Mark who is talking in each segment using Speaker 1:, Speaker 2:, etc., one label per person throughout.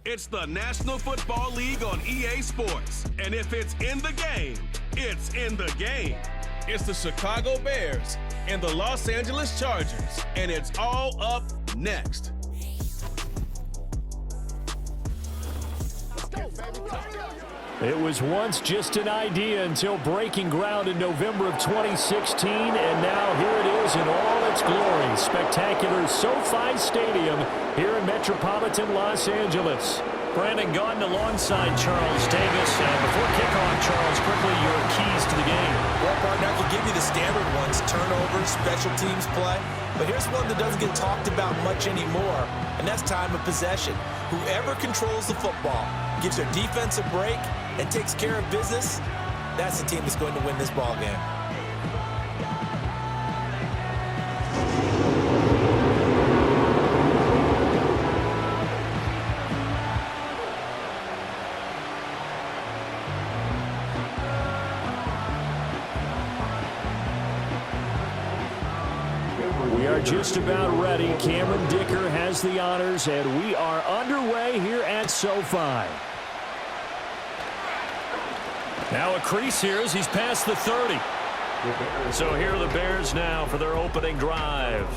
Speaker 1: It's the National Football League on EA Sports. And if it's in the game, it's in the game. It's the Chicago Bears and the Los Angeles Chargers. And it's all up next.
Speaker 2: It was once just an idea until breaking ground in November of 2016, and now here it is in all its glory. Spectacular SoFi Stadium here in metropolitan Los Angeles. Brandon Gaudin alongside Charles Davis. And before kickoff, Charles, quickly your keys to the game.
Speaker 3: Well, partner, I can give you the standard ones, turnovers, special teams play. But here's one that doesn't get talked about much anymore, and that's time of possession. Whoever controls the football, gives their defense a break, and takes care of business, that's the team that's going to win this ball game.
Speaker 2: We are just about ready. Cameron Dicker has the honors, and we are underway here at SoFi. Now a crease here as he's past the 30. So here are the Bears now for their opening drive.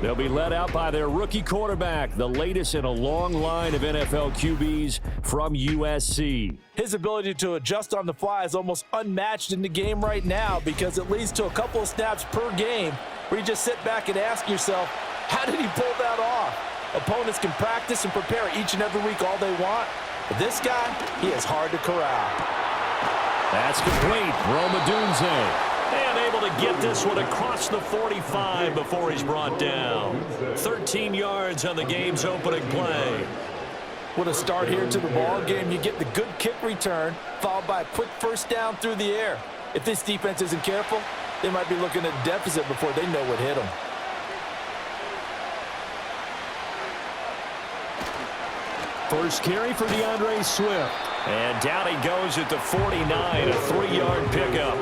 Speaker 2: They'll be led out by their rookie quarterback, the latest in a long line of NFL QBs from USC.
Speaker 3: His ability to adjust on the fly is almost unmatched in the game right now because it leads to a couple of snaps per game where you just sit back and ask yourself, how did he pull that off? Opponents can practice and prepare each and every week all they want, but this guy, he is hard to corral.
Speaker 2: That's complete. Rome Odunze. And able to get this one across the 45 before he's brought down. 13 yards on the game's opening play.
Speaker 3: What a start here to the ball game. You get the good kick return, followed by a quick first down through the air. If this defense isn't careful, they might be looking at a deficit before they know what hit them.
Speaker 2: First carry for DeAndre Swift. And down he goes at the 49, a 3-yard pickup.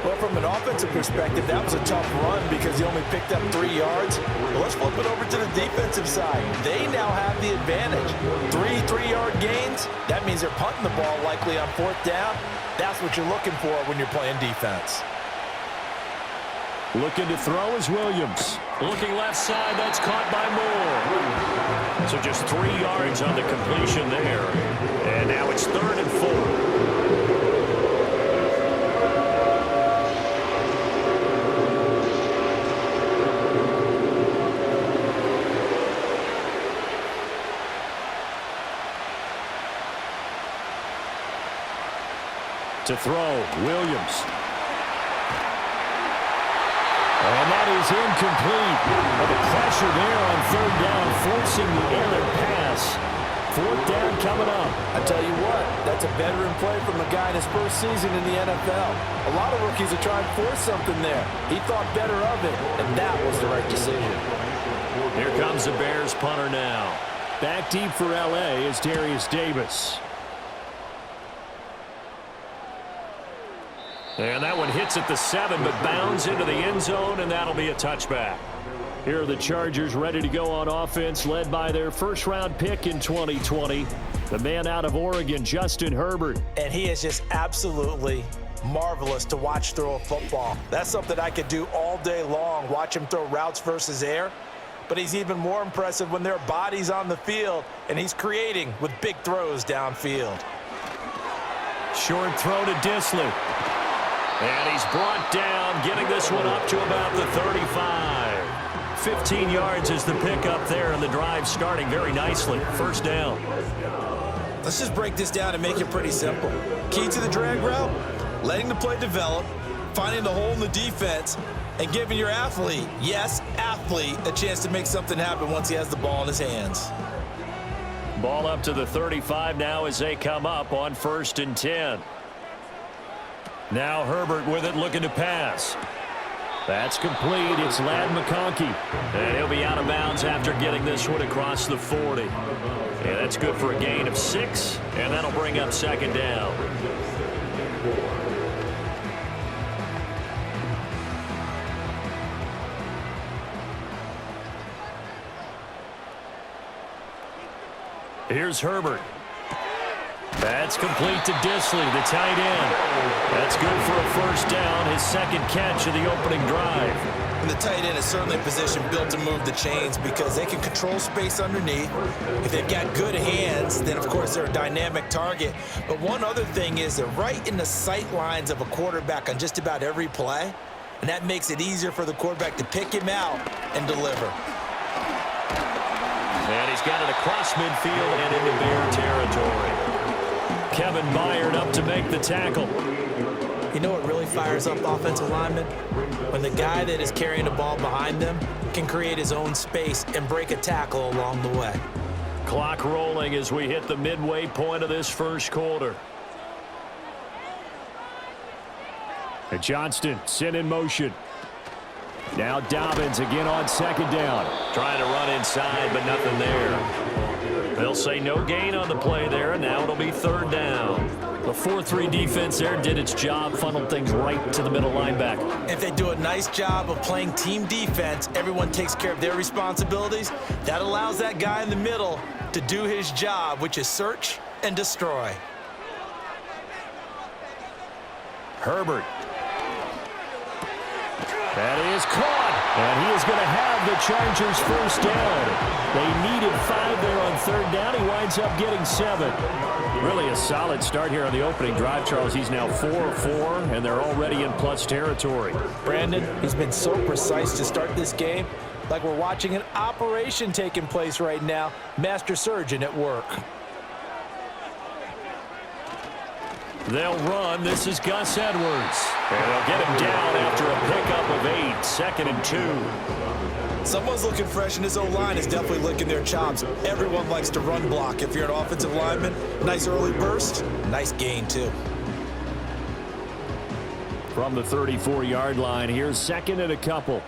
Speaker 3: Well, from an offensive perspective, that was a tough run because he only picked up 3 yards. But let's flip it over to the defensive side. They now have the advantage. 3-3-yard gains, that means they're punting the ball likely on 4th down. That's what you're looking for when you're playing defense.
Speaker 2: Looking to throw is Williams. Looking left side, that's caught by Moore. So just 3 yards on the completion there. And now it's 3rd and 4. To throw, Williams. And that is incomplete. But the pressure there on 3rd down, forcing the errant pass. 4th down coming up.
Speaker 3: I tell you what, that's a veteran play from a guy in his first season in the NFL. A lot of rookies are trying to force something there. He thought better of it, and that was the right decision.
Speaker 2: Here comes the Bears punter now. Back deep for L.A. is Darius Davis. And that one hits at the 7, but bounds into the end zone, and that'll be a touchback. Here are the Chargers ready to go on offense, led by their first-round pick in 2020, the man out of Oregon, Justin Herbert.
Speaker 3: And he is just absolutely marvelous to watch throw a football. That's something I could do all day long, watch him throw routes versus air. But he's even more impressive when there are bodies on the field, and he's creating with big throws downfield.
Speaker 2: Short throw to Disley. And he's brought down, getting this one up to about the 35. 15 yards is the pickup there, and the drive starting very nicely. First down.
Speaker 3: Let's just break this down and make it pretty simple. Key to the drag route, letting the play develop, finding the hole in the defense, and giving your athlete, yes, athlete, a chance to make something happen once he has the ball in his hands.
Speaker 2: Ball up to the 35 now as they come up on 1st and 10. Now Herbert with it, looking to pass. That's complete. It's Ladd McConkey. And he'll be out of bounds after getting this one across the 40. And that's good for a gain of 6, and that'll bring up 2nd down. Here's Herbert. That's complete to Disley, the tight end. That's good for a first down, his second catch of the opening drive.
Speaker 3: And the tight end is certainly a position built to move the chains because they can control space underneath. If they've got good hands, then of course they're a dynamic target. But one other thing is they're right in the sight lines of a quarterback on just about every play. And that makes it easier for the quarterback to pick him out and deliver.
Speaker 2: And he's got it across midfield and into Bear territory. Kevin Byard up to make the tackle.
Speaker 3: You know what really fires up offensive linemen? When the guy that is carrying the ball behind them can create his own space and break a tackle along the way.
Speaker 2: Clock rolling as we hit the midway point of this first quarter. And Johnston sent in motion. Now Dobbins again on second down. Trying to run inside, but nothing there. They'll say no gain on the play there, and now it'll be third down. The 4-3 defense there did its job, funneled things right to the middle linebacker.
Speaker 3: If they do a nice job of playing team defense, everyone takes care of their responsibilities. That allows that guy in the middle to do his job, which is search and destroy.
Speaker 2: Herbert. That is caught, and he is going to have the Chargers first down. They needed 5 there on third down. He winds up getting 7. Really a solid start here on the opening drive, Charles. He's now 4-4, and they're already in plus territory.
Speaker 3: Brandon, he's been so precise to start this game, like we're watching an operation taking place right now. Master surgeon at work.
Speaker 2: They'll run. This is Gus Edwards. And they'll get him down after a pickup of 8, 2nd and 2.
Speaker 3: Someone's looking fresh, and his O-line is definitely licking their chops. Everyone likes to run block. If you're an offensive lineman, nice early burst, nice gain too.
Speaker 2: From the 34-yard line, here's 2nd and a couple.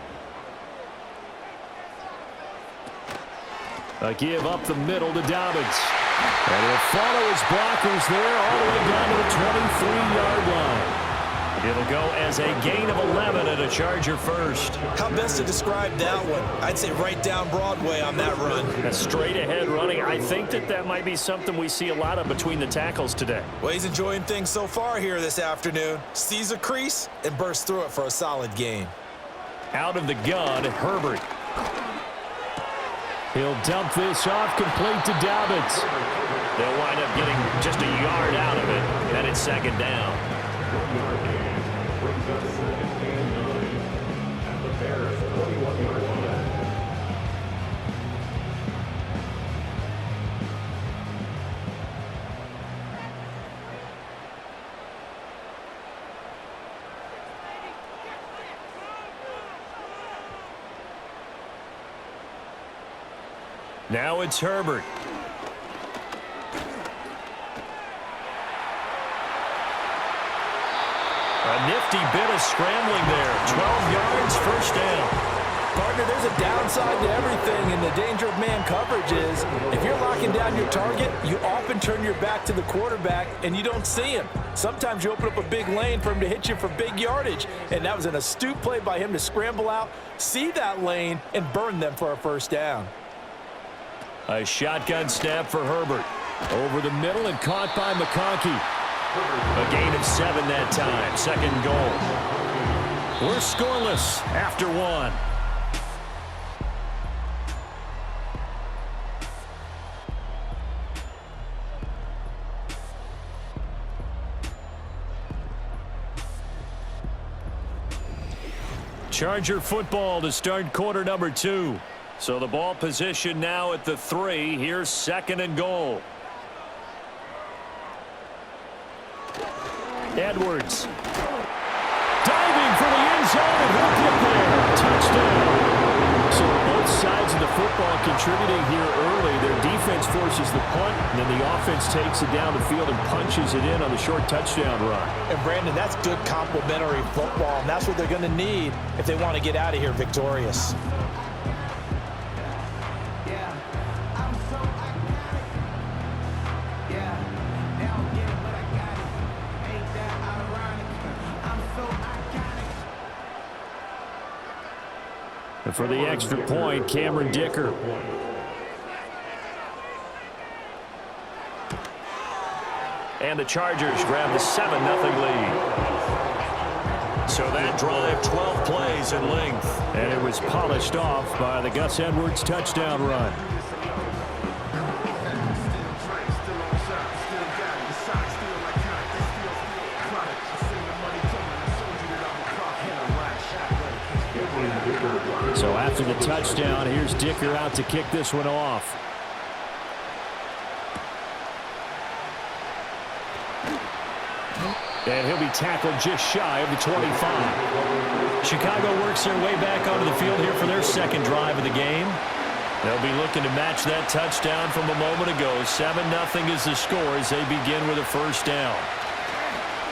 Speaker 2: A give up the middle to Dobbins. And he'll follow his blockers there all the way down to the 23-yard line. It'll go as a gain of 11 and a Charger first.
Speaker 3: How best to describe that one? I'd say right down Broadway on that run.
Speaker 2: A straight ahead running. I think that might be something we see a lot of between the tackles today.
Speaker 3: Well, he's enjoying things so far here this afternoon. Sees a crease and bursts through it for a solid gain.
Speaker 2: Out of the gun, Herbert. He'll dump this off, complete to Dobbins. They'll wind up getting just a yard out of it, and it's 2nd down. Now it's Herbert. A nifty bit of scrambling there. 12 yards, first down.
Speaker 3: Partner, there's a downside to everything, and the danger of man coverage is if you're locking down your target, you often turn your back to the quarterback and you don't see him. Sometimes you open up a big lane for him to hit you for big yardage, and that was an astute play by him to scramble out, see that lane, and burn them for a first down.
Speaker 2: A shotgun snap for Herbert. Over the middle and caught by McConkey. A gain of 7 that time. 2nd goal. We're scoreless after 1. Charger football to start quarter number 2. So the ball position now at the 3. Here's 2nd and goal. Edwards. Diving for the end zone, and he'll get there. Touchdown. So both sides of the football contributing here early. Their defense forces the punt, and then the offense takes it down the field and punches it in on the short touchdown run.
Speaker 3: And Brandon, that's good complementary football, and that's what they're going to need if they want to get out of here victorious.
Speaker 2: And for the extra point, Cameron Dicker. And the Chargers grab the 7-0 lead. So that drive, 12 plays in length. And it was polished off by the Gus Edwards touchdown run. So after the touchdown, here's Dicker out to kick this one off. And he'll be tackled just shy of the 25. Chicago works their way back onto the field here for their second drive of the game. They'll be looking to match that touchdown from a moment ago. 7-0 is the score as they begin with a first down.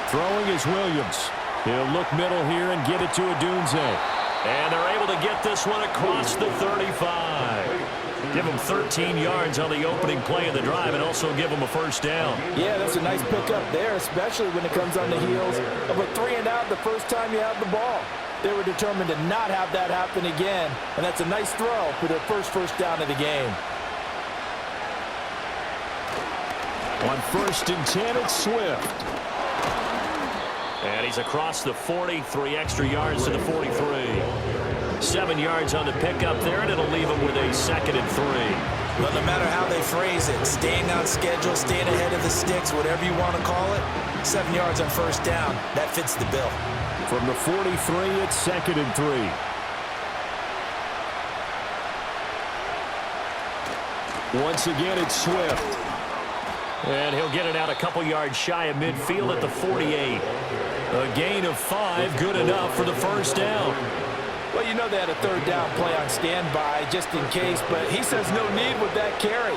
Speaker 2: Throwing is Williams. He'll look middle here and get it to Odunze. And they're able to get this one across the 35. Give them 13 yards on the opening play of the drive and also give them a first down.
Speaker 3: Yeah, that's a nice pickup there, especially when it comes on the heels of a 3-and-out the first time you have the ball. They were determined to not have that happen again, and that's a nice throw for their first down of the game.
Speaker 2: On 1st and 10, it's Swift. And he's across the 40, 3 extra yards to the 43. 7 yards on the pickup there, and it'll leave him with a 2nd and 3.
Speaker 3: Well, no matter how they phrase it, staying on schedule, staying ahead of the sticks, whatever you want to call it, 7 yards on first down, that fits the bill.
Speaker 2: From the 43, it's 2nd and 3. Once again, it's Swift. And he'll get it out a couple yards shy of midfield at the 48. A gain of 5, good enough for the first down.
Speaker 3: Well, you know they had a 3rd down play on standby just in case, but he says no need with that carry.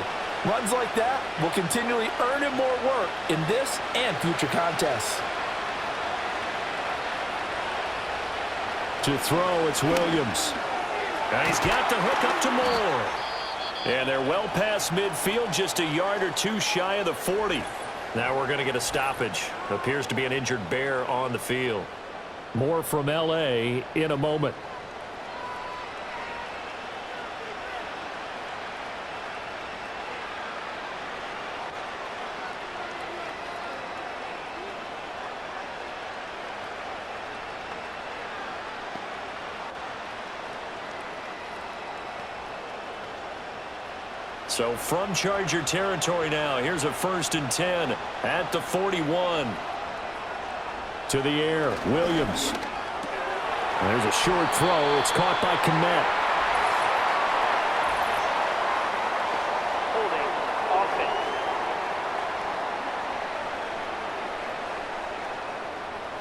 Speaker 3: Runs like that will continually earn him more work in this and future contests.
Speaker 2: To throw, it's Williams. And he's got the hook up to Moore. And they're well past midfield, just a yard or 2 shy of the 40. Now we're going to get a stoppage. Appears to be an injured Bear on the field. More from L.A. in a moment. So from Charger territory now, here's a 1st and 10 at the 41. To the air, Williams. There's a short throw. It's caught by Kmet.
Speaker 4: Holding offense.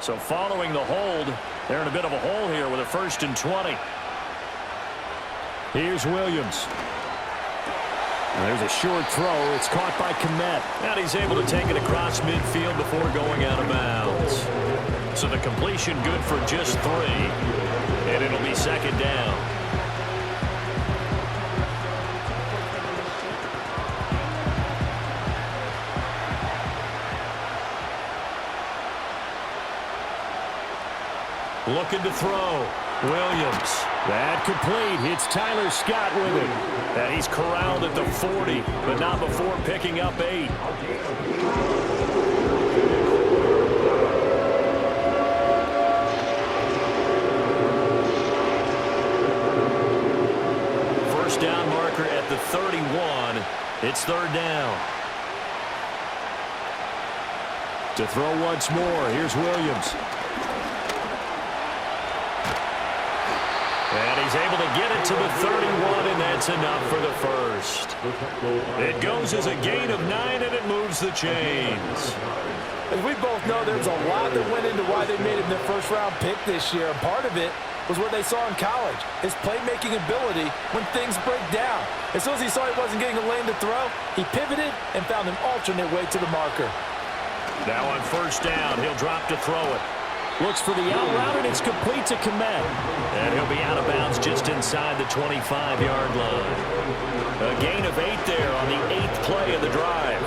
Speaker 2: So following the hold, they're in a bit of a hole here with a 1st and 20. Here's Williams. There's a short throw. It's caught by Kmet. And he's able to take it across midfield before going out of bounds. So the completion good for just 3. And it'll be 2nd down. Looking to throw. Williams. That complete. It's Tyler Scott with it. And he's corralled at the 40, but not before picking up 8. First down marker at the 31. It's 3rd down. To throw once more, here's Williams. And he's able to get it to the 31, and that's enough for the first. It goes as a gain of 9, and it moves the chains.
Speaker 3: As we both know, there's a lot that went into why they made him their first-round pick this year. And part of it was what they saw in college, his playmaking ability when things break down. As soon as he saw he wasn't getting a lane to throw, he pivoted and found an alternate way to the marker.
Speaker 2: Now on first down, he'll drop to throw it. Looks for the out route, and it's complete to Kmet. And he'll be out of bounds just inside the 25-yard line. A gain of 8 there on the 8th play of the drive.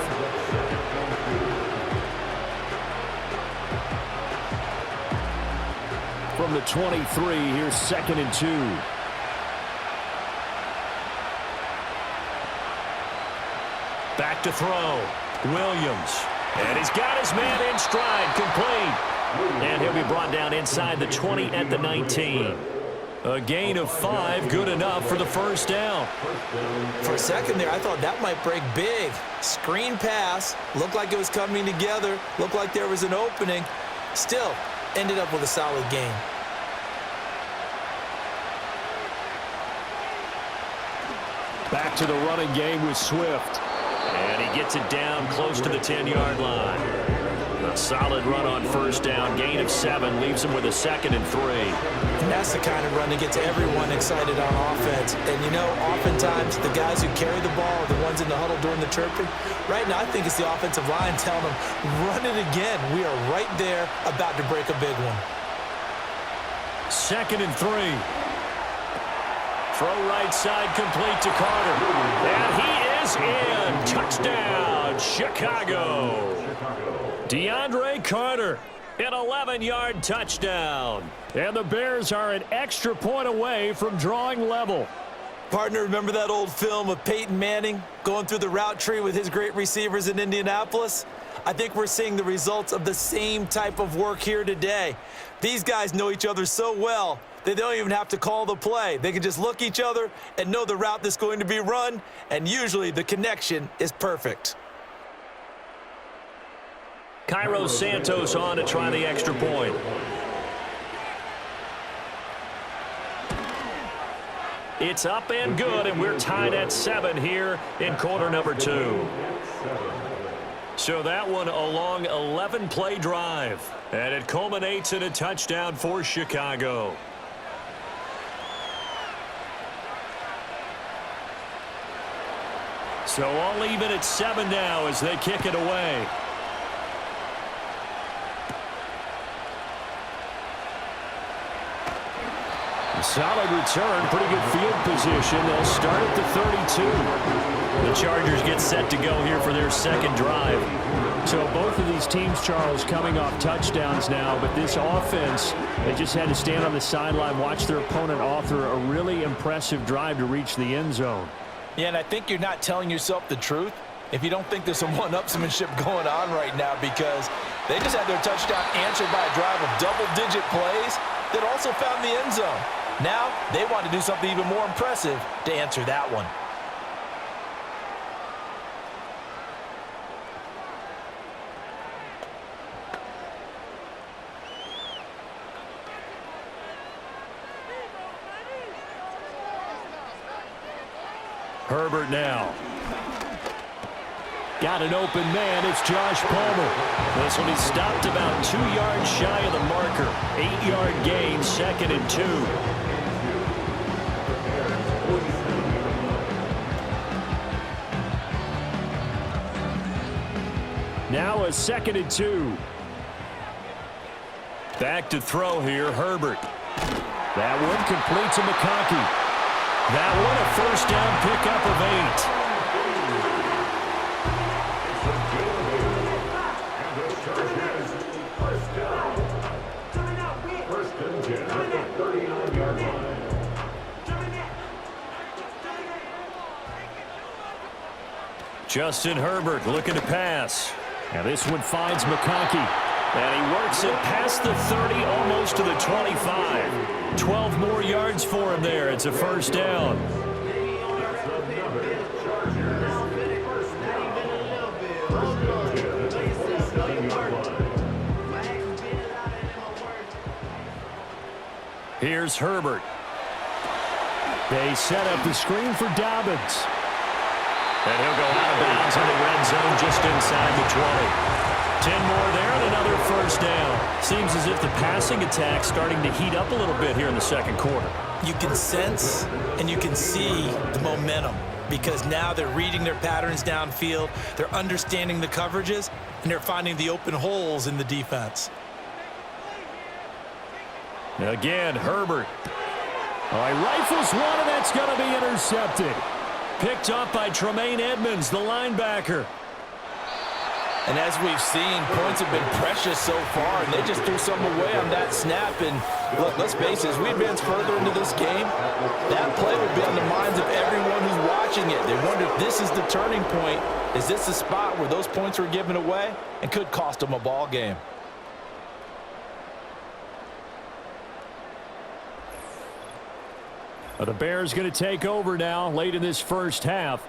Speaker 2: From the 23, here's 2nd and 2. Back to throw. Williams. And he's got his man in stride, complete. And he'll be brought down inside the 20 at the 19. A gain of 5, good enough for the first down.
Speaker 3: For a second there, I thought that might break big. Screen pass, looked like it was coming together, looked like there was an opening. Still, ended up with a solid gain.
Speaker 2: Back to the running game with Swift. And he gets it down close to the 10-yard line. A solid run on first down, gain of 7, leaves him with a 2nd and 3.
Speaker 3: And that's the kind of run that gets everyone excited on offense. And, you know, oftentimes the guys who carry the ball are the ones in the huddle during the chirping. Right now, I think it's the offensive line telling them, run it again. We are right there about to break a big one.
Speaker 2: 2nd and 3. Throw right side complete to Carter. And he is in. Touchdown, Chicago. DeAndre Carter, an 11-yard touchdown. And the Bears are an extra point away from drawing level.
Speaker 3: Partner, remember that old film of Peyton Manning going through the route tree with his great receivers in Indianapolis? I think we're seeing the results of the same type of work here today. These guys know each other so well that they don't even have to call the play. They can just look each other and know the route that's going to be run, and usually the connection is perfect.
Speaker 2: Cairo Santos on to try the extra point. It's up and good, and we're tied at 7 here in quarter number 2. So that one a long 11-play drive, and it culminates in a touchdown for Chicago. So all even at 7 now as they kick it away. Solid return, pretty good field position. They'll start at the 32. The Chargers get set to go here for their second drive.
Speaker 5: So both of these teams, Charles, coming off touchdowns now, but this offense, they just had to stand on the sideline, watch their opponent author a really impressive drive to reach the end zone.
Speaker 3: Yeah, and I think you're not telling yourself the truth if you don't think there's some one-upsmanship going on right now, because they just had their touchdown answered by a drive of double-digit plays that also found the end zone. Now, they want to do something even more impressive to answer that one.
Speaker 2: Herbert now.
Speaker 5: Got an open man. It's Josh Palmer.
Speaker 2: This one is stopped about 2 yards shy of the marker. 8-yard gain, 2nd and 2.
Speaker 5: Now a 2nd and 2.
Speaker 2: Back to throw here, Herbert.
Speaker 5: That one complete to McConkey.
Speaker 2: That one a first down pickup of 8. Justin Herbert looking to pass.
Speaker 5: Now this one finds McConkey.
Speaker 2: And he works it past the 30, almost to the 25. 12 more yards for him there. It's a first down. Here's Herbert.
Speaker 5: They set up the screen for Dobbins.
Speaker 2: And he'll go out of bounds in the red zone just inside the 20. 10 more there and another first down. Seems as if the passing attack's starting to heat up a little bit here in the second quarter.
Speaker 3: You can sense and you can see the momentum, because now they're reading their patterns downfield, they're understanding the coverages, and they're finding the open holes in the defense.
Speaker 2: Again, Herbert.
Speaker 5: All right, rifles one, and that's going to be intercepted.
Speaker 2: Picked up by Tremaine Edmonds, the linebacker.
Speaker 3: And as we've seen, points have been precious so far, and they just threw some away on that snap. And look, let's face it, as we advance further into this game, that play will be on the minds of everyone who's watching it. They wonder if this is the turning point. Is this the spot where those points were given away and could cost them a ball game?
Speaker 2: The Bears going to take over now late in this first half.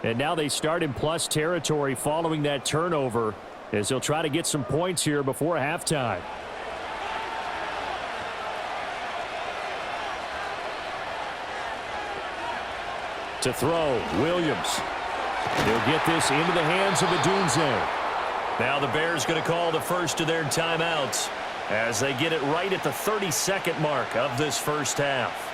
Speaker 2: And now they start in plus territory following that turnover as they'll try to get some points here before halftime. To throw, Williams. He'll get this into the hands of Adunze. Now the Bears going to call the first of their timeouts as they get it right at the 32nd mark of this first half.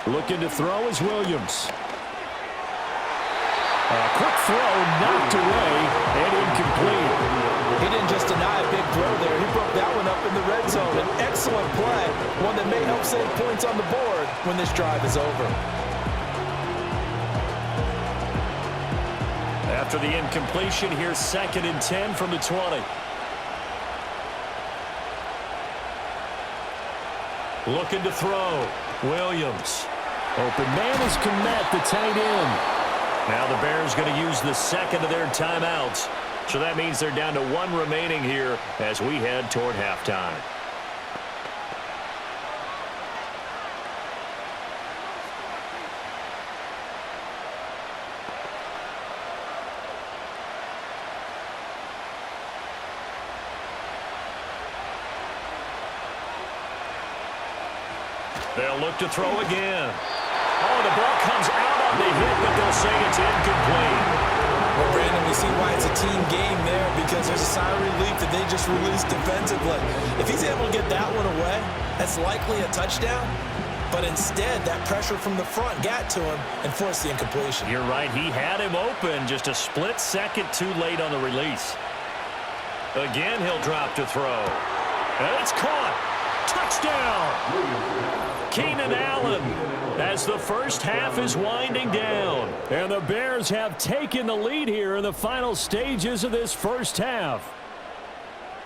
Speaker 2: Looking to throw is Williams. A quick throw knocked away and incomplete.
Speaker 3: He didn't just deny a big throw there. He broke that one up in the red zone. An excellent play, one that may help save points on the board when this drive is over.
Speaker 2: After the incompletion, here's 2nd and 10 from the 20. Looking to throw, Williams. Open man is Komet, the tight end. Now the Bears going to use the second of their timeouts. So that means they're down to 1 remaining here as we head toward halftime. They'll look to throw again. Oh, the ball comes out on the hit, but they'll say it's incomplete.
Speaker 3: Well, Brandon, we see why it's a team game there, because there's a sigh of relief that they just released defensively. If he's able to get that one away, that's likely a touchdown. But instead, that pressure from the front got to him and forced the incompletion.
Speaker 2: You're right. He had him open, just a split second too late on the release. Again, he'll drop to throw. And it's caught. Touchdown! Keenan Allen as the first half is winding down. And the Bears have taken the lead here in the final stages of this first half.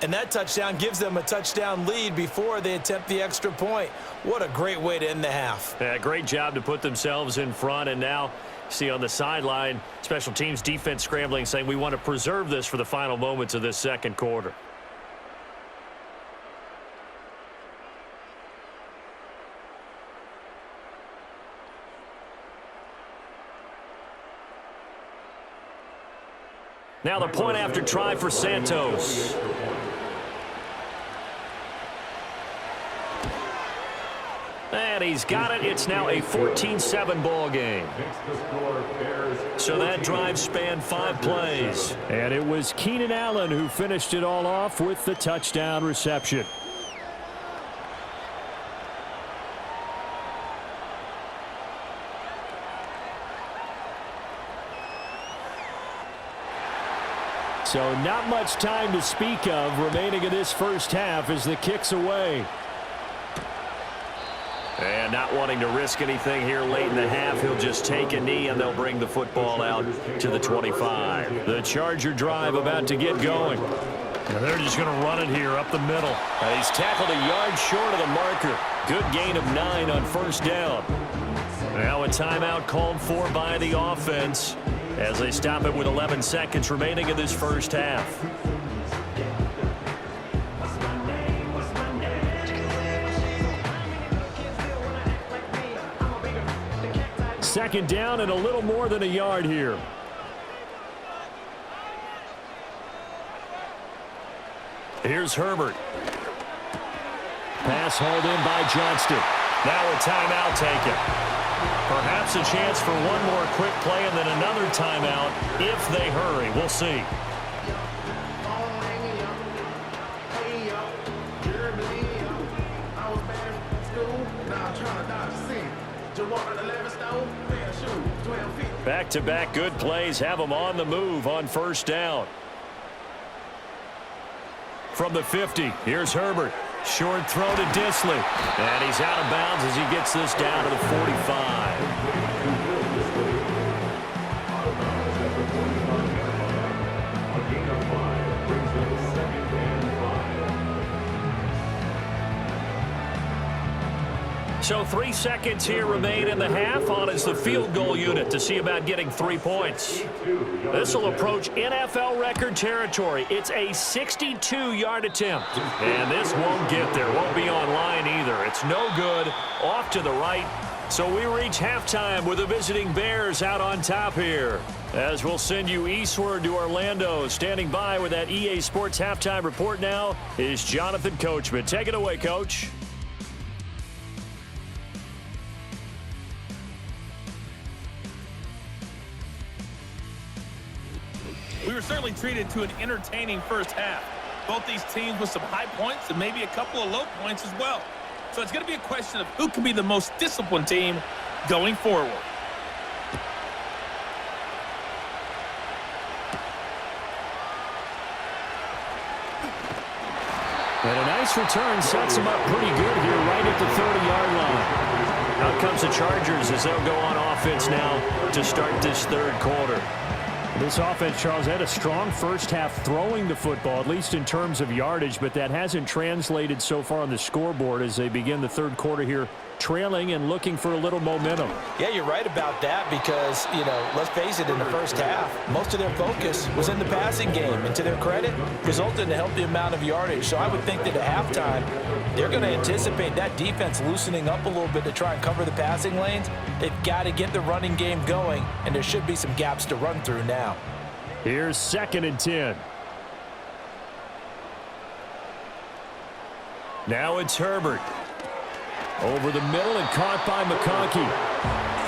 Speaker 3: And that touchdown gives them a touchdown lead before they attempt the extra point. What a great way to end the half.
Speaker 2: Yeah, great job to put themselves in front. And now, see on the sideline, special teams defense scrambling, saying we want to preserve this for the final moments of this second quarter. Now the point after try for Santos. And he's got it. It's now a 14-7 ball game. So that drive spanned 5 plays. And it was Keenan Allen who finished it all off with the touchdown reception. So not much time to speak of remaining in this first half as the kick's away. And not wanting to risk anything here late in the half, he'll just take a knee and they'll bring the football out to the 25. The Charger drive about to get going. And they're just going to run it here up the middle. He's tackled a yard short of the marker. Good gain of 9 on first down. Now a timeout called for by the offense as they stop it with 11 seconds remaining in this first half. Second down and a little more than a yard here. Here's Herbert. Pass hauled in by Johnston. Now a timeout taken. Perhaps a chance for one more quick play and then another timeout if they hurry. We'll see.
Speaker 6: Now I'm trying to dodge the scene. Just walk on the 11 stone, pair of shoes, 12 feet.
Speaker 5: Back-to-back good plays have them on the move on first down. From the 50, here's Herbert. Short throw to Disley. And he's out of bounds as he gets this down to the 45. So 3 seconds here remain in the half. On is the field goal unit to see about getting 3 points. This will approach NFL record territory. It's a 62-yard attempt. And this won't get there. Won't be on line either. It's no good. Off to the right. So we reach halftime with the visiting Bears out on top here. As we'll send you eastward to Orlando. Standing by with that EA Sports halftime report now is Jonathan Coachman. Take it away, Coach.
Speaker 6: We were certainly treated to an entertaining first half. Both these teams with some high points and maybe a couple of low points as well. So it's going to be a question of who can be the most disciplined team going forward.
Speaker 5: And a nice return sets them up pretty good here right at the 30-yard line. Out comes the Chargers as they'll go on offense now to start this third quarter. This offense, Charles, had a strong first half throwing the football, at least in terms of yardage, but that hasn't translated so far on the scoreboard as they begin the third quarter here, trailing and looking for a little momentum.
Speaker 3: Yeah, you're right about that because, let's face it, in the first half, most of their focus was in the passing game. And to their credit, resulted in a healthy amount of yardage. So I would think that at halftime, they're going to anticipate that defense loosening up a little bit to try and cover the passing lanes. They've got to get the running game going, and there should be some gaps to run through now.
Speaker 5: Here's 2nd and 10. Now it's Herbert. Over the middle and caught by McConkey.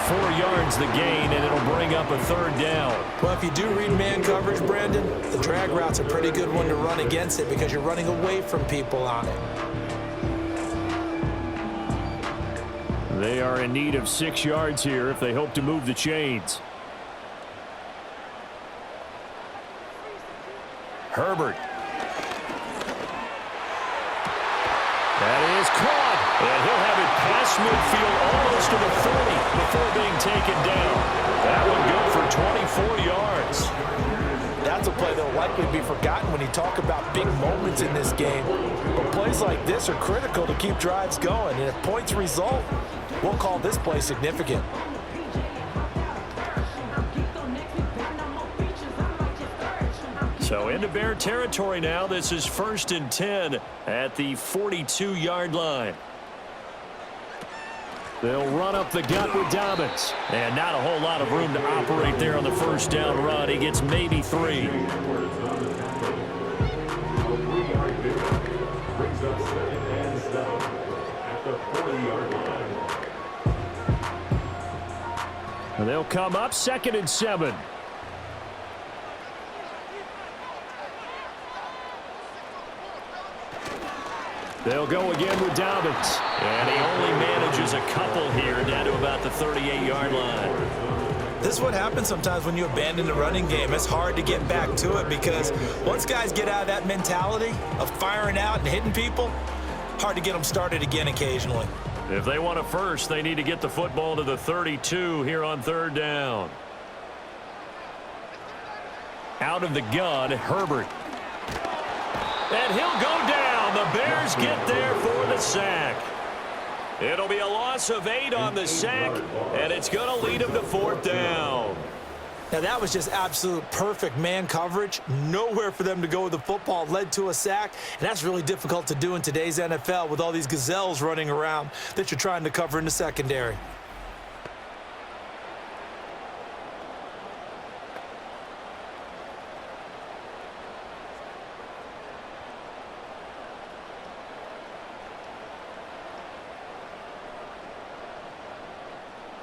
Speaker 5: 4 yards the gain, and it'll bring up a third down.
Speaker 3: Well, if you do read man coverage, Brandon, the drag route's a pretty good one to run against it because you're running away from people on it.
Speaker 5: They are in need of 6 yards here if they hope to move the chains. Herbert. That is caught. And he'll have it past midfield almost to the 30 before being taken down. That one good for 24 yards.
Speaker 3: That's a play that'll likely be forgotten when you talk about big moments in this game. But plays like this are critical to keep drives going. And if points result, we'll call this play significant.
Speaker 5: So into Bear territory now. This is 1st and 10 at the 42-yard line. They'll run up the gut with Dobbins. And not a whole lot of room to operate there on the first down run. He gets maybe 3. And they'll come up 2nd and 7. They'll go again with Dobbins. And he only manages a couple here down to about the 38-yard line.
Speaker 3: This is what happens sometimes when you abandon the running game. It's hard to get back to it because once guys get out of that mentality of firing out and hitting people, hard to get them started again occasionally.
Speaker 5: If they want a first, they need to get the football to the 32 here on 3rd down. Out of the gun, Herbert. And he'll go down. The Bears get there for the sack. It'll be a loss of 8 on the sack, and it's going to lead them to 4th down.
Speaker 3: Now, that was just absolute perfect man coverage. Nowhere for them to go with the football. Led to a sack, and that's really difficult to do in today's NFL with all these gazelles running around that you're trying to cover in the secondary.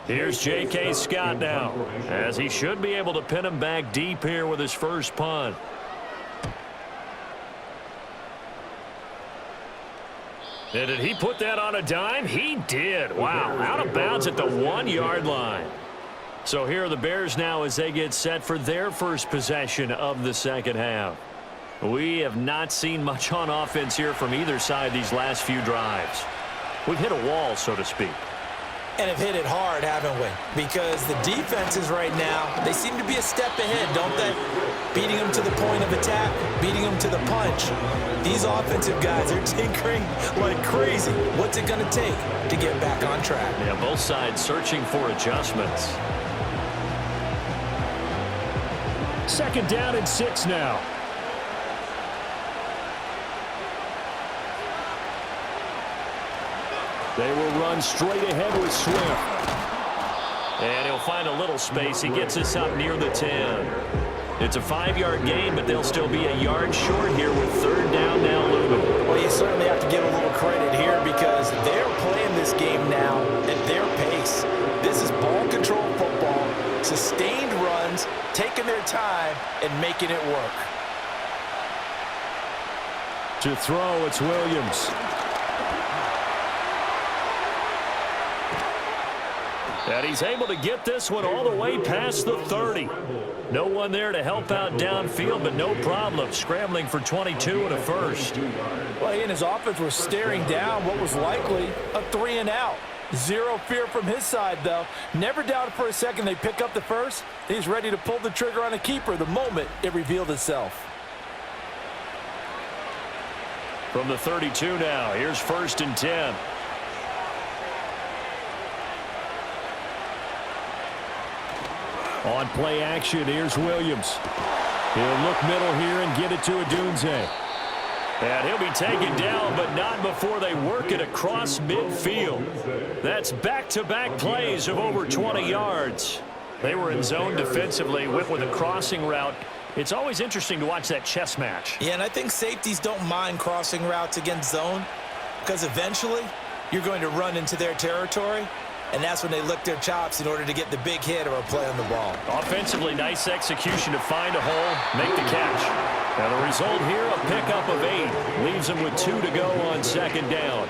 Speaker 5: Here's J.K. Scott now, as he should be able to pin him back deep here with his first punt. And did he put that on a dime? He did. Wow, out of bounds at the 1-yard line. So here are the Bears now as they get set for their first possession of the second half. We have not seen much on offense here from either side these last few drives. We've hit a wall, so to speak.
Speaker 3: And have hit it hard, haven't we? Because the defenses right now, they seem to be a step ahead, don't they? Beating them to the point of attack, beating them to the punch. These offensive guys are tinkering like crazy. What's it going to take to get back on track?
Speaker 5: Yeah, both sides searching for adjustments.
Speaker 2: Second down and 6 now. They will run straight ahead with Swift.
Speaker 5: And he'll find a little space. He gets us up near the 10. It's a 5-yard gain, but they'll still be a yard short here with third down now looming.
Speaker 3: Well, you certainly have to give a little credit here because they're playing this game now at their pace. This is ball control football, sustained runs, taking their time, and making it work.
Speaker 2: To throw, it's Williams.
Speaker 5: And he's able to get this one all the way past the 30. No one there to help out downfield, but no problem. Scrambling for 22 and a first.
Speaker 3: Well, he and his offense were staring down what was likely a 3-and-out. Zero fear from his side, though. Never doubted for a second they pick up the first. He's ready to pull the trigger on a keeper the moment it revealed itself.
Speaker 5: From the 32 now, here's 1st and 10.
Speaker 2: On play action, here's Williams. He'll look middle here and get it to Odunze.
Speaker 5: And he'll be taken down, but not before they work it across midfield. That's back-to-back plays of over 20 yards. They were in zone defensively, went with a crossing route. It's always interesting to watch that chess match.
Speaker 3: Yeah, and I think safeties don't mind crossing routes against zone because eventually you're going to run into their territory. And that's when they lick their chops in order to get the big hit or a play on the ball.
Speaker 5: Offensively, nice execution to find a hole, make the catch. And the result here, a pickup of 8. Leaves them with 2 to go on second down.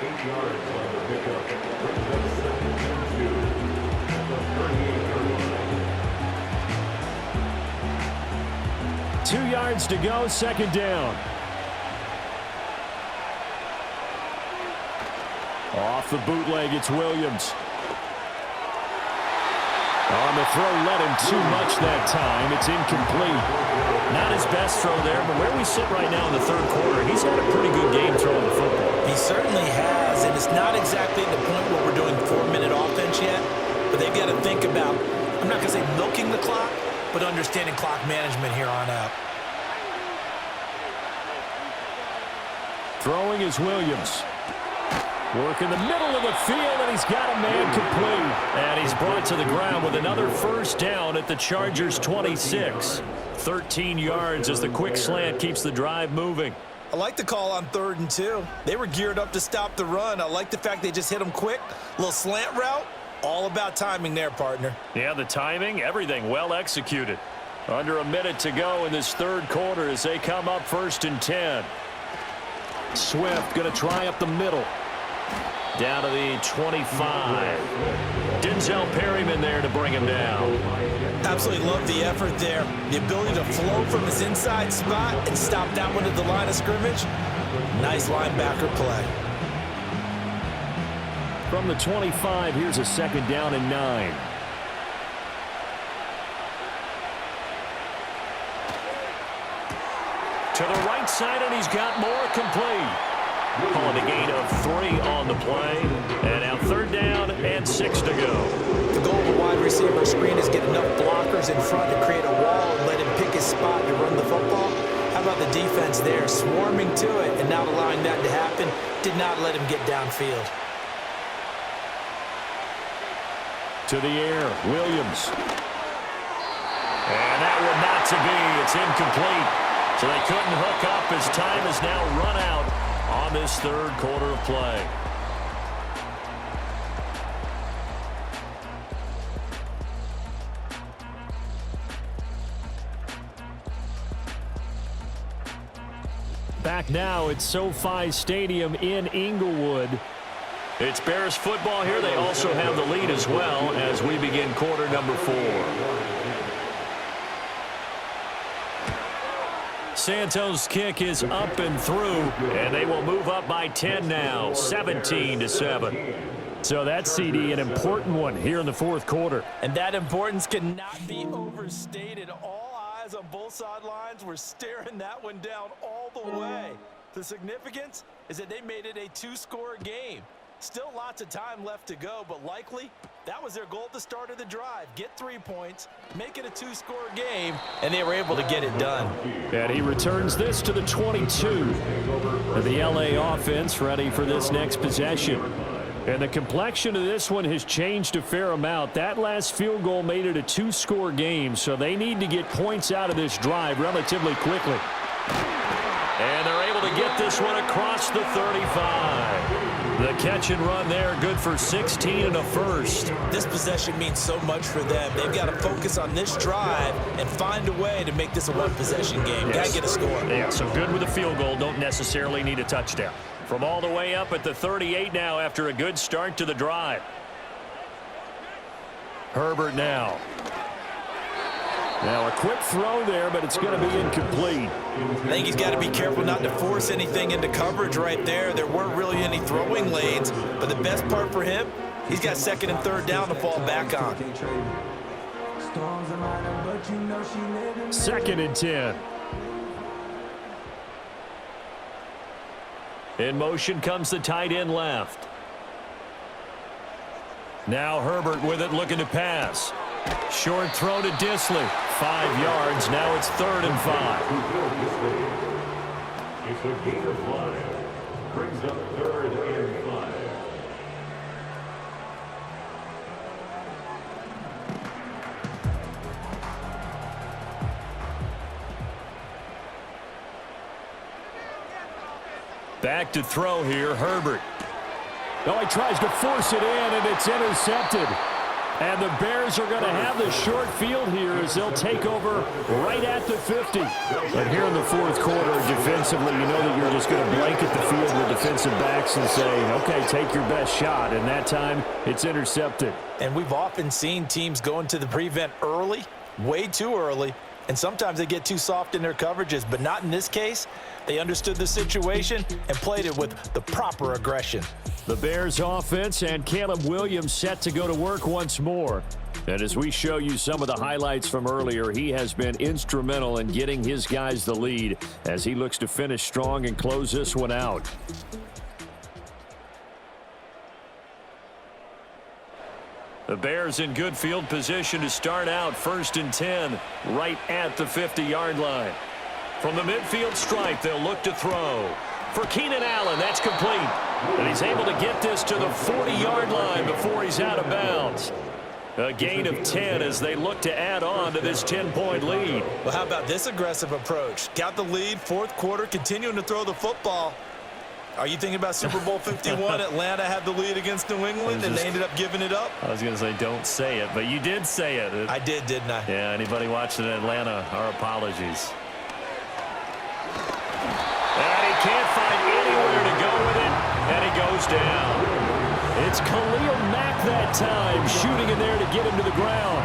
Speaker 7: 8 yards on the pickup.
Speaker 2: 2 yards to go, second down. Off the bootleg, it's Williams. On the throw, led him too much that time. It's incomplete.
Speaker 5: Not his best throw there, but where we sit right now in the third quarter, he's had a pretty good game throwing the football.
Speaker 3: He certainly has, and it's not exactly the point where we're doing 4-minute offense yet, but they've got to think about, I'm not going to say milking the clock, but understanding clock management here on out.
Speaker 2: Throwing is Williams. Work in the middle of the field, and he's got a man complete.
Speaker 5: And he's brought to the ground with another first down at the Chargers' 26. 13 yards as the quick slant keeps the drive moving.
Speaker 3: I like the call on 3rd and 2. They were geared up to stop the run. I like the fact they just hit them quick. Little slant route. All about timing there, partner.
Speaker 5: Yeah, the timing, everything well executed. Under a minute to go in this third quarter as they come up 1st and 10.
Speaker 2: Swift going to try up the middle.
Speaker 5: Down to the 25. Denzel Perryman there to bring him down.
Speaker 3: Absolutely love the effort there. The ability to flow from his inside spot and stop that one at the line of scrimmage. Nice linebacker play.
Speaker 2: From the 25, here's a second down and 9.
Speaker 5: To the right side, and he's got more complete. Calling a gain of 3 on the play. And now 3rd down and 6 to go.
Speaker 3: The goal of a wide receiver screen is get enough blockers in front to create a wall and let him pick his spot to run the football. How about the defense there, swarming to it and not allowing that to happen? Did not let him get downfield.
Speaker 2: To the air, Williams.
Speaker 5: And that one not to be. It's incomplete. So they couldn't hook up as time is now run out on this third quarter of play.
Speaker 2: Back now at SoFi Stadium in Inglewood.
Speaker 5: It's Bears football here. They also have the lead as well as we begin quarter number 4. Santos' kick is up and through, and they will move up by 10 now, 17-7.
Speaker 2: So that CD, an important one here in the fourth quarter.
Speaker 3: And that importance cannot be overstated. All eyes on both sidelines were staring that one down all the way. The significance is that they made it a 2-score game. Still lots of time left to go, but likely that was their goal at the start of the drive. Get 3 points, make it a 2-score game, and they were able to get it done.
Speaker 2: And he returns this to the 22. And the LA offense ready for this next possession. And the complexion of this one has changed a fair amount. That last field goal made it a 2-score game, so they need to get points out of this drive relatively quickly.
Speaker 5: And they're able to get this one across the 35. The catch and run there, good for 16 and a first.
Speaker 3: This possession means so much for them. They've got to focus on this drive and find a way to make this a one-possession game.
Speaker 5: Yes.
Speaker 3: Got to get a score.
Speaker 5: Yeah, so good with a field goal. Don't necessarily need a touchdown. From all the way up at the 38 now after a good start to the drive. Herbert now.
Speaker 2: Now a quick throw there, but it's going to be incomplete.
Speaker 3: I think he's got to be careful not to force anything into coverage right there. There weren't really any throwing lanes, but the best part for him, he's got second and third down to fall back on.
Speaker 2: 2nd and 10.
Speaker 5: In motion comes the tight end left. Now Herbert with it, looking to pass. Short throw to Disley. 5 yards. Now it's 3rd and 5.
Speaker 7: It's a gain of 5. Brings up 3rd and 5.
Speaker 5: Back to throw here, Herbert.
Speaker 2: No, he tries to force it in, and it's intercepted. And the Bears are going to have the short field here as they'll take over right at the 50. But here in the fourth quarter, defensively, you know that you're just going to blanket the field with defensive backs and say, okay, take your best shot. And that time, it's intercepted.
Speaker 3: And we've often seen teams go into the prevent early, way too early, and sometimes they get too soft in their coverages, but not in this case. They understood the situation and played it with the proper aggression.
Speaker 2: The Bears offense and Caleb Williams set to go to work once more. And as we show you some of the highlights from earlier, he has been instrumental in getting his guys the lead as he looks to finish strong and close this one out.
Speaker 5: The Bears in good field position to start out 1st and 10 right at the 50-yard line. From the midfield stripe, they'll look to throw. For Keenan Allen, that's complete. And he's able to get this to the 40-yard line before he's out of bounds. A gain of 10 as they look to add on to this 10-point lead.
Speaker 3: Well, how about this aggressive approach? Got the lead, fourth quarter, continuing to throw the football. Are you thinking about Super Bowl 51? Atlanta had the lead against New England, and they ended up giving it up?
Speaker 5: I was going to say don't say it, but you did say it.
Speaker 3: I did, didn't I?
Speaker 5: Yeah, anybody watching Atlanta, our apologies. And he can't find anywhere to go with it, and he goes down.
Speaker 2: It's Khalil Mack that time, shooting in there to get him to the ground.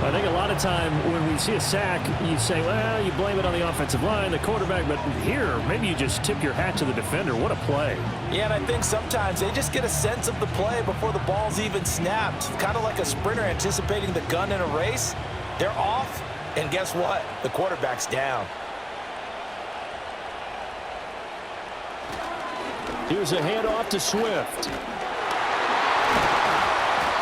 Speaker 2: I think a lot of time when we see a sack, you say, well, you blame it on the offensive line, the quarterback, but here, maybe you just tip your hat to the defender. What a play.
Speaker 3: Yeah, and I think sometimes they just get a sense of the play before the ball's even snapped. Kind of like a sprinter anticipating the gun in a race. They're off, and guess what? The quarterback's down.
Speaker 2: Here's a handoff to Swift.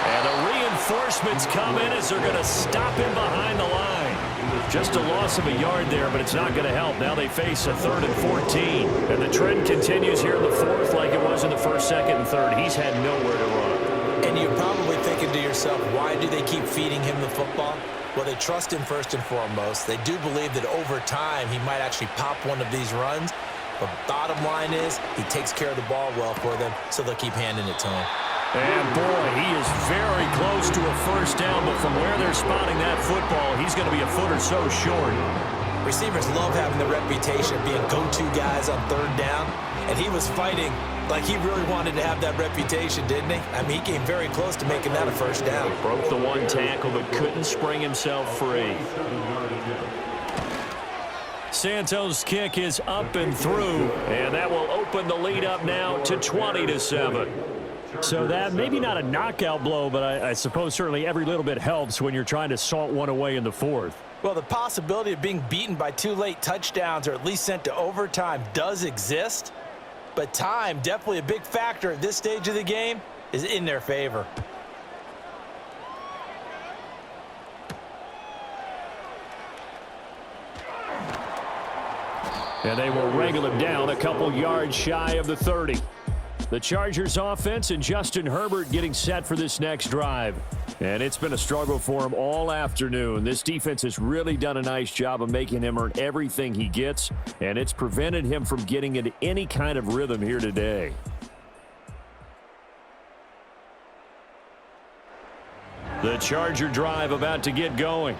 Speaker 5: And the reinforcements come in as they're going to stop him behind the line. Just a loss of a yard there, but it's not going to help. Now they face a 3rd and 14. And the trend continues here in the fourth like it was in the first, second, and third. He's had nowhere to run.
Speaker 3: And you're probably thinking to yourself, why do they keep feeding him the football? Well, they trust him first and foremost. They do believe that over time he might actually pop one of these runs. But bottom line is he takes care of the ball well for them, so they'll keep handing it to him.
Speaker 5: And, boy, he is very close to a first down, but from where they're spotting that football, he's going to be a foot or so short.
Speaker 3: Receivers love having the reputation of being go-to guys on 3rd down, and he was fighting Like he really wanted to have that reputation, didn't he? I mean, he came very close to making that a first down.
Speaker 5: Broke the one tackle, but couldn't spring himself free. Santos' kick is up and through, and that will open the lead up now to 20-7.
Speaker 2: So that maybe not a knockout blow, but I suppose certainly every little bit helps when you're trying to salt one away in the fourth.
Speaker 3: Well, the possibility of being beaten by 2 late touchdowns or at least sent to overtime does exist, but time, definitely a big factor at this stage of the game, is in their favor.
Speaker 2: And they will wrangle him down a couple yards shy of the 30. The Chargers offense and Justin Herbert getting set for this next drive. And it's been a struggle for him all afternoon. This defense has really done a nice job of making him earn everything he gets, and it's prevented him from getting into any kind of rhythm here today. The Charger drive about to get going.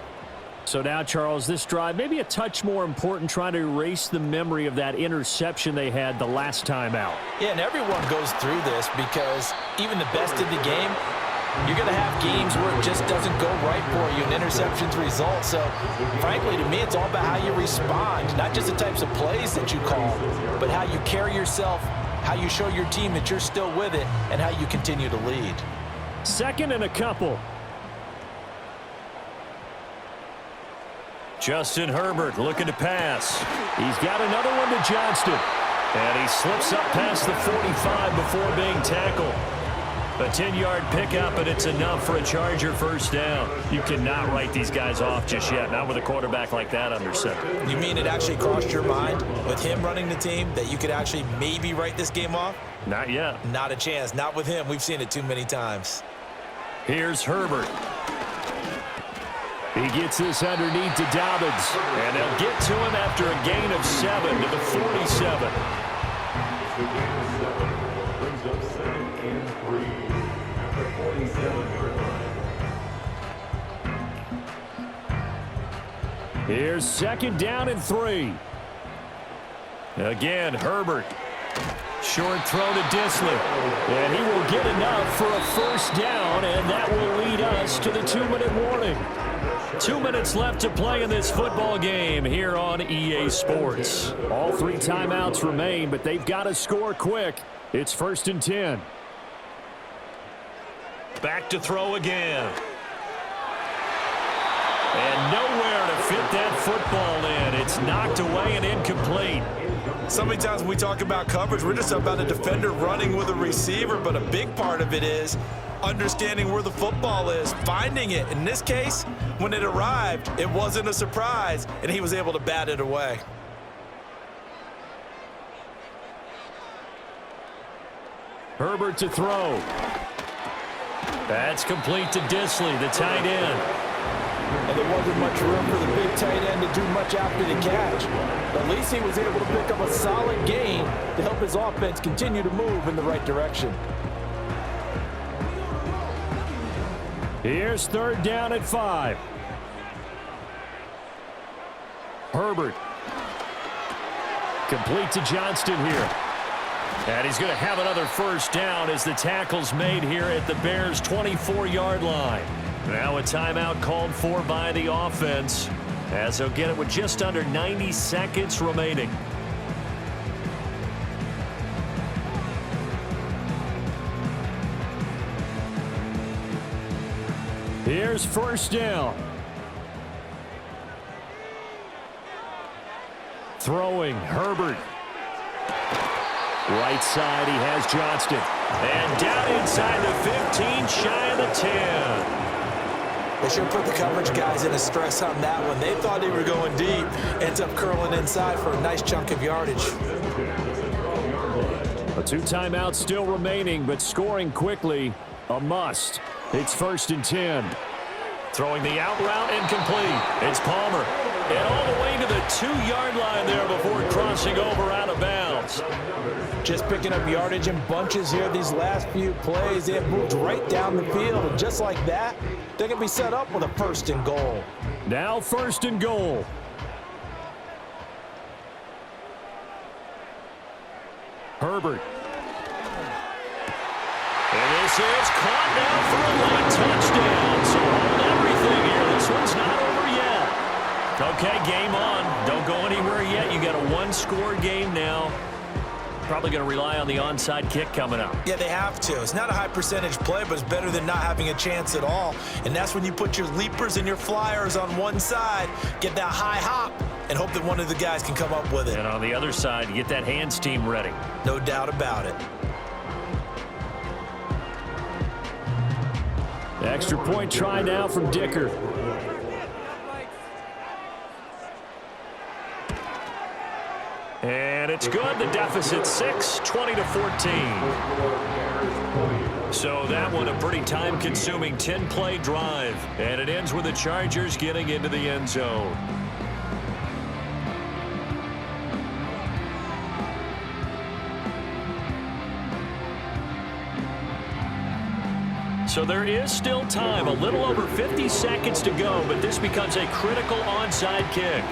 Speaker 2: So now, Charles, this drive maybe a touch more important, trying to erase the memory of that interception they had the last time out.
Speaker 3: Yeah, and everyone goes through this because even the best in the game, you're going to have games where it just doesn't go right for you, and interceptions result. So, frankly, to me, it's all about how you respond, not just the types of plays that you call, but how you carry yourself, how you show your team that you're still with it, and how you continue to lead.
Speaker 2: Second and a couple.
Speaker 5: Justin Herbert looking to pass.
Speaker 2: He's got another one to Johnston.
Speaker 5: And he slips up past the 45 before being tackled. A 10-yard pickup, and it's enough for a Charger first down. You cannot write these guys off just yet, not with a quarterback like that under center.
Speaker 3: You mean it actually crossed your mind with him running the team that you could actually maybe write this game off?
Speaker 5: Not yet.
Speaker 3: Not a chance. Not with him. We've seen it too many times.
Speaker 5: Here's Herbert.
Speaker 2: He gets this underneath to Dobbins.
Speaker 5: And they'll get to him after a gain of 7 to the 47.
Speaker 7: Brings up 2nd and 3 after 47 yards.
Speaker 2: Here's 2nd down and 3.
Speaker 5: Again, Herbert. Short throw to Disley.
Speaker 2: And he will get enough for a first down, and that will lead us to the 2-minute warning.
Speaker 5: 2 minutes left to play in this football game here on EA Sports.
Speaker 2: All 3 timeouts remain, but they've got to score quick. It's 1st and 10.
Speaker 5: Back to throw again. And nowhere to fit that football in. It's knocked away and incomplete.
Speaker 3: So many times when we talk about coverage, we're just about a defender running with a receiver, but a big part of it is understanding where the football is, finding it. In this case, when it arrived, it wasn't a surprise, and he was able to bat it away.
Speaker 2: Herbert to throw.
Speaker 5: That's complete to Disley, the tight end.
Speaker 3: And there wasn't much room for the big tight end to do much after the catch. At least he was able to pick up a solid gain to help his offense continue to move in the right direction.
Speaker 2: Here's 3rd down at 5. Herbert. Complete to Johnston here.
Speaker 5: And he's going to have another first down as the tackle's made here at the Bears' 24-yard line. Now a timeout called for by the offense, as they'll get it with just under 90 seconds remaining.
Speaker 2: Here's 1st down. Throwing, Herbert. Right side, he has Johnston.
Speaker 5: And down inside the 15, shy of the 10.
Speaker 3: They should put the coverage guys in a stress on that one. They thought they were going deep. Ends up curling inside for a nice chunk of yardage.
Speaker 2: A 2 timeouts still remaining, but scoring quickly, a must. It's 1st and 10.
Speaker 5: Throwing the out route incomplete. It's Palmer. And all the way to the 2-yard line there before crossing over out of bounds.
Speaker 3: Just picking up yardage in bunches here these last few plays. They have moved right down the field, and just like that, they're going to be set up with a 1st and goal.
Speaker 2: Now 1st and goal. Herbert.
Speaker 5: is caught now for a late touchdown. So hold everything here. This one's not over yet. Okay, game on. Don't go anywhere yet. You got a one-score game now. Probably going to rely on the onside kick coming up.
Speaker 3: Yeah, they have to. It's not a high percentage play, but it's better than not having a chance at all. And that's when you put your leapers and your flyers on one side, get that high hop, and hope that one of the guys can come up with it.
Speaker 5: And on the other side, get that hands team ready.
Speaker 3: No doubt about it.
Speaker 2: Extra point try now from Dicker.
Speaker 5: And it's good. The deficit 6, 20-14. So that one a pretty time-consuming 10-play drive. And it ends with the Chargers getting into the end zone. So there is still time, a little over 50 seconds to go, but this becomes a critical onside kick.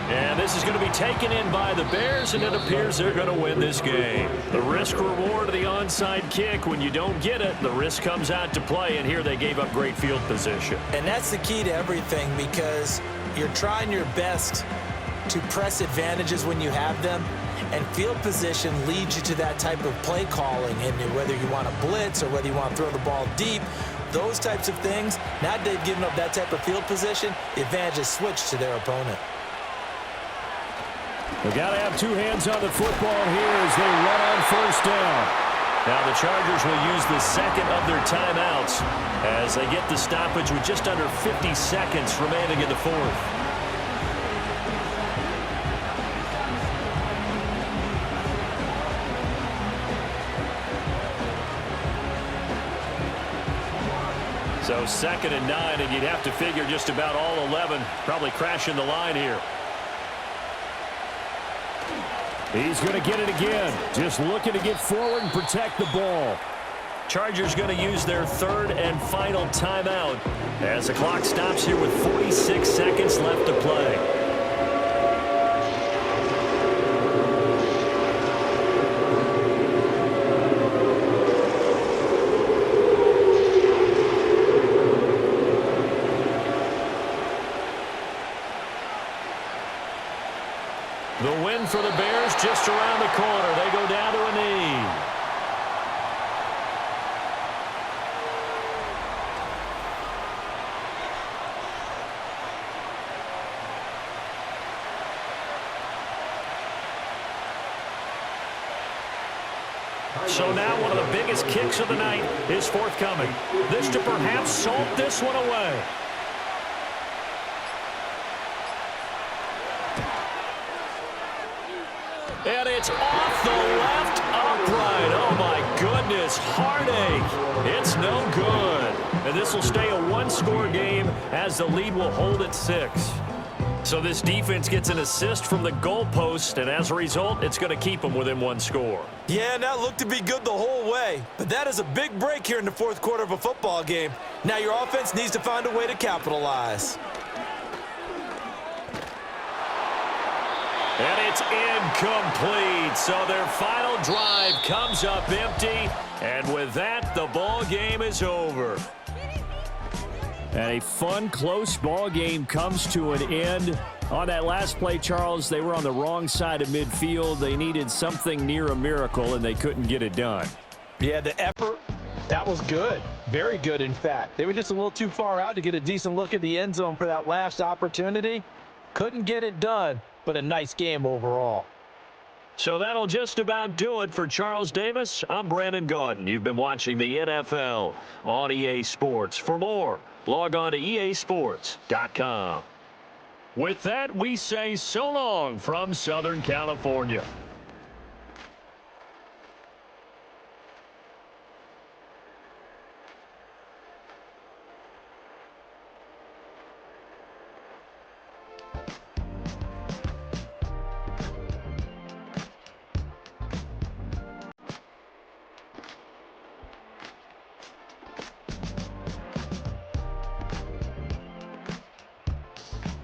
Speaker 5: And this is going to be taken in by the Bears, and it appears they're going to win this game. The risk-reward of the onside kick, when you don't get it, the risk comes out to play, and here they gave up great field position.
Speaker 3: And that's the key to everything, because you're trying your best to press advantages when you have them, and field position leads you to that type of play calling, and whether you want to blitz or whether you want to throw the ball deep, those types of things. Now they've given up that type of field position, the advantage is switched to their opponent.
Speaker 2: They got to have two hands on the football here as they run on first down.
Speaker 5: Now the Chargers will use the second of their timeouts as they get the stoppage with just under 50 seconds remaining in the fourth. So 2nd and 9, and you'd have to figure just about all 11 probably crashing the line here.
Speaker 2: He's going to get it again. Just looking to get forward and protect the ball.
Speaker 5: Chargers going to use their third and final timeout as the clock stops here with 46 seconds left to play. The win for the Bears just around the corner. They go down to a knee. So now one of the biggest kicks of the night is forthcoming. This to perhaps salt this one away. And it's off the left upright. Oh, my goodness. Heartache. It's no good. And this will stay a one-score game as the lead will hold at 6. So this defense gets an assist from the goalpost, and as a result, it's going to keep them within one score.
Speaker 3: Yeah, and that looked to be good the whole way. But that is a big break here in the fourth quarter of a football game. Now your offense needs to find a way to capitalize.
Speaker 5: And it's incomplete. So their final drive comes up empty. And with that, the ball game is over.
Speaker 2: And a fun, close ball game comes to an end. On that last play, Charles, they were on the wrong side of midfield. They needed something near a miracle, and they couldn't get it done.
Speaker 3: Yeah, the effort, that was good. Very good, in fact. They were just a little too far out to get a decent look at the end zone for that last opportunity. Couldn't get it done, but a nice game overall.
Speaker 5: So that'll just about do it for Charles Davis. I'm Brandon Gaudin. You've been watching the NFL on EA Sports. For more, log on to easports.com. With that, we say so long from Southern California.